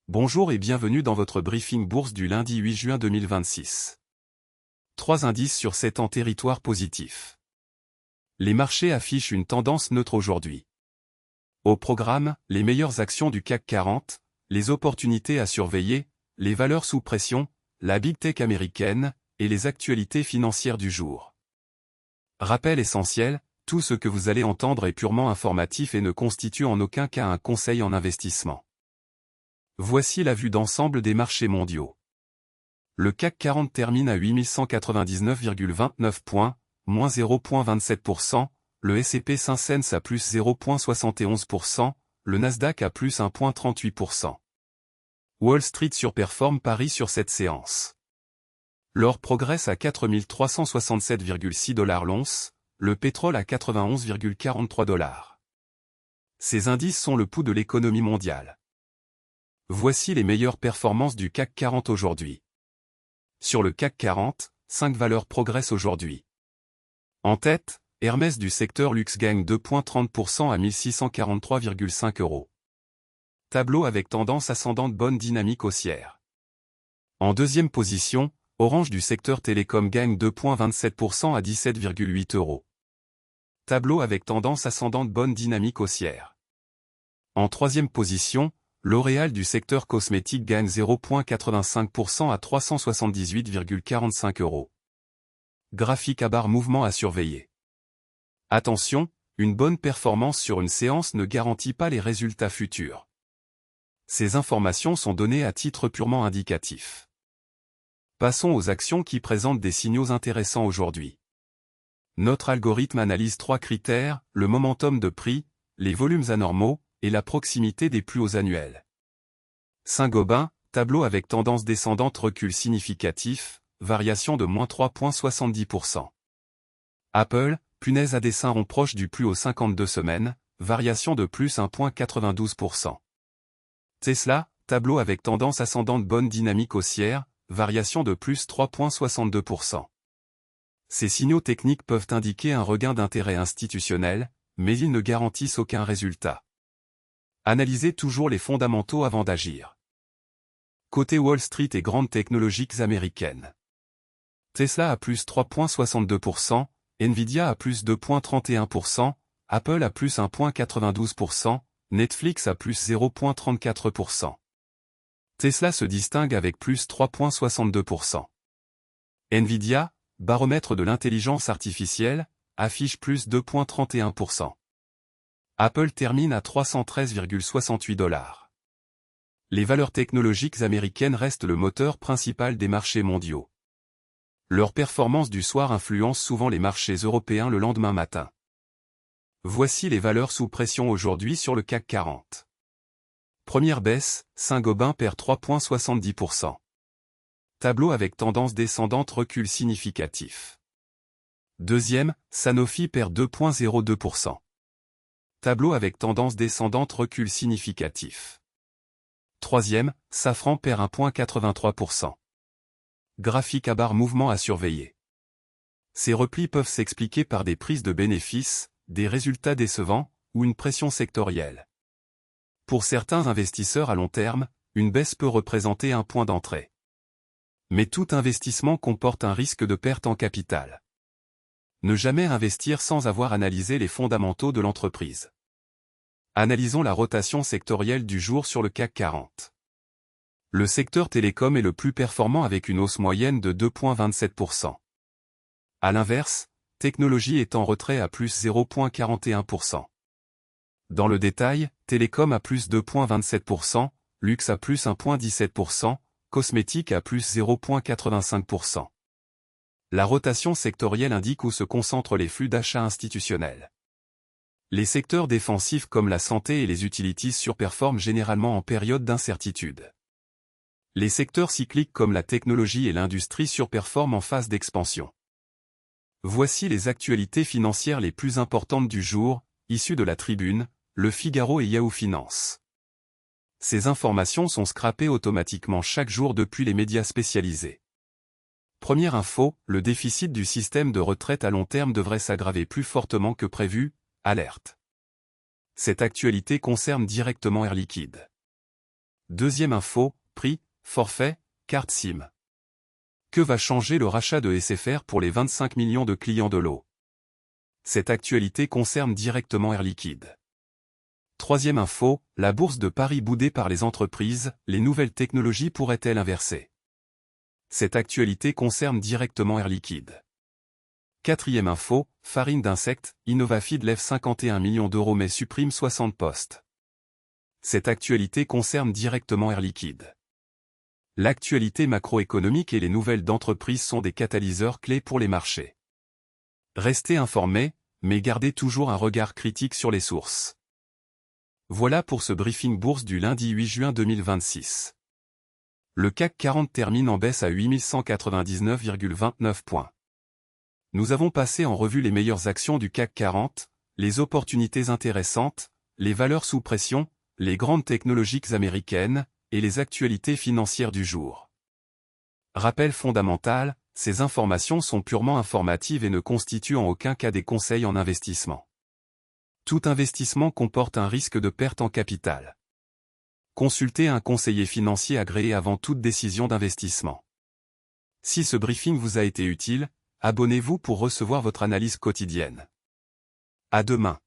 Bonjour et bienvenue dans votre briefing bourse du lundi 8 juin 2026. 3 indices sur 7 en territoire positif. Les marchés affichent une tendance neutre aujourd'hui. Au programme, les meilleures actions du CAC 40, les opportunités à surveiller, les valeurs sous pression, la Big Tech américaine, et les actualités financières du jour. Rappel essentiel, tout ce que vous allez entendre est purement informatif et ne constitue en aucun cas un conseil en investissement. Voici la vue d'ensemble des marchés mondiaux. Le CAC 40 termine à 8199,29 points, moins 0,27%, le S&P 500 à plus 0,71%, le Nasdaq à plus 1,38%. Wall Street surperforme Paris sur cette séance. L'or progresse à 4367,6 $ l'once, le pétrole à 91,43 $. Ces indices sont le pouls de l'économie mondiale. Voici les meilleures performances du CAC 40 aujourd'hui. Sur le CAC 40, 5 valeurs progressent aujourd'hui. En tête, Hermès du secteur luxe gagne 2,30% à 1643,5 €. Tableau avec tendance ascendante, bonne dynamique haussière. En deuxième position, Orange du secteur télécom gagne 2,27% à 17,8 €. Tableau avec tendance ascendante, bonne dynamique haussière. En troisième position, L'Oréal du secteur cosmétique gagne 0,85% à 378,45 €. Graphique à barre, mouvement à surveiller. Attention, une bonne performance sur une séance ne garantit pas les résultats futurs. Ces informations sont données à titre purement indicatif. Passons aux actions qui présentent des signaux intéressants aujourd'hui. Notre algorithme analyse 3 critères, le momentum de prix, les volumes anormaux, et la proximité des plus hauts annuels. Saint-Gobain, tableau avec tendance descendante, recul significatif, variation de moins 3,70%. Apple, punaise à dessin rond proche du plus haut 52 semaines, variation de plus 1,92%. Tesla, tableau avec tendance ascendante, bonne dynamique haussière, variation de plus 3,62%. Ces signaux techniques peuvent indiquer un regain d'intérêt institutionnel, mais ils ne garantissent aucun résultat. Analysez toujours les fondamentaux avant d'agir. Côté Wall Street et grandes technologiques américaines. Tesla à plus 3,62%, Nvidia à plus 2,31%, Apple à plus 1,92%, Netflix à plus 0,34%. Tesla se distingue avec plus 3,62%. Nvidia, baromètre de l'intelligence artificielle, affiche plus 2,31%. Apple termine à 313,68 $. Les valeurs technologiques américaines restent le moteur principal des marchés mondiaux. Leur performance du soir influence souvent les marchés européens le lendemain matin. Voici les valeurs sous pression aujourd'hui sur le CAC 40. Première baisse, Saint-Gobain perd 3,70%. Tableau avec tendance descendante, recul significatif. Deuxième, Sanofi perd 2,02%. Tableau avec tendance descendante, recul significatif. Troisième, Safran perd 1,83%. Graphique à barre, mouvement à surveiller. Ces replis peuvent s'expliquer par des prises de bénéfices, des résultats décevants, ou une pression sectorielle. Pour certains investisseurs à long terme, une baisse peut représenter un point d'entrée. Mais tout investissement comporte un risque de perte en capital. Ne jamais investir sans avoir analysé les fondamentaux de l'entreprise. Analysons la rotation sectorielle du jour sur le CAC 40. Le secteur télécom est le plus performant avec une hausse moyenne de 2,27%. À l'inverse, technologie est en retrait à plus 0,41%. Dans le détail, télécom à plus 2,27%, luxe à plus 1,17%, cosmétique à plus 0,85%. La rotation sectorielle indique où se concentrent les flux d'achat institutionnels. Les secteurs défensifs comme la santé et les utilities surperforment généralement en période d'incertitude. Les secteurs cycliques comme la technologie et l'industrie surperforment en phase d'expansion. Voici les actualités financières les plus importantes du jour, issues de la Tribune, Le Figaro et Yahoo Finance. Ces informations sont scrapées automatiquement chaque jour depuis les médias spécialisés. Première info, le déficit du système de retraite à long terme devrait s'aggraver plus fortement que prévu, alerte. Cette actualité concerne directement Air Liquide. Deuxième info, prix, forfait, carte SIM. Que va changer le rachat de SFR pour les 25 millions de clients de l'eau? Cette actualité concerne directement Air Liquide. Troisième info, la bourse de Paris boudée par les entreprises, les nouvelles technologies pourraient-elles inverser? Cette actualité concerne directement Air Liquide. Quatrième info, farine d'insectes, Innovafeed lève 51 millions d'euros mais supprime 60 postes. Cette actualité concerne directement Air Liquide. L'actualité macroéconomique et les nouvelles d'entreprises sont des catalyseurs clés pour les marchés. Restez informés, mais gardez toujours un regard critique sur les sources. Voilà pour ce briefing bourse du lundi 8 juin 2026. Le CAC 40 termine en baisse à 8199,29 points. Nous avons passé en revue les meilleures actions du CAC 40, les opportunités intéressantes, les valeurs sous pression, les grandes technologiques américaines, et les actualités financières du jour. Rappel fondamental, ces informations sont purement informatives et ne constituent en aucun cas des conseils en investissement. Tout investissement comporte un risque de perte en capital. Consultez un conseiller financier agréé avant toute décision d'investissement. Si ce briefing vous a été utile, abonnez-vous pour recevoir votre analyse quotidienne. À demain.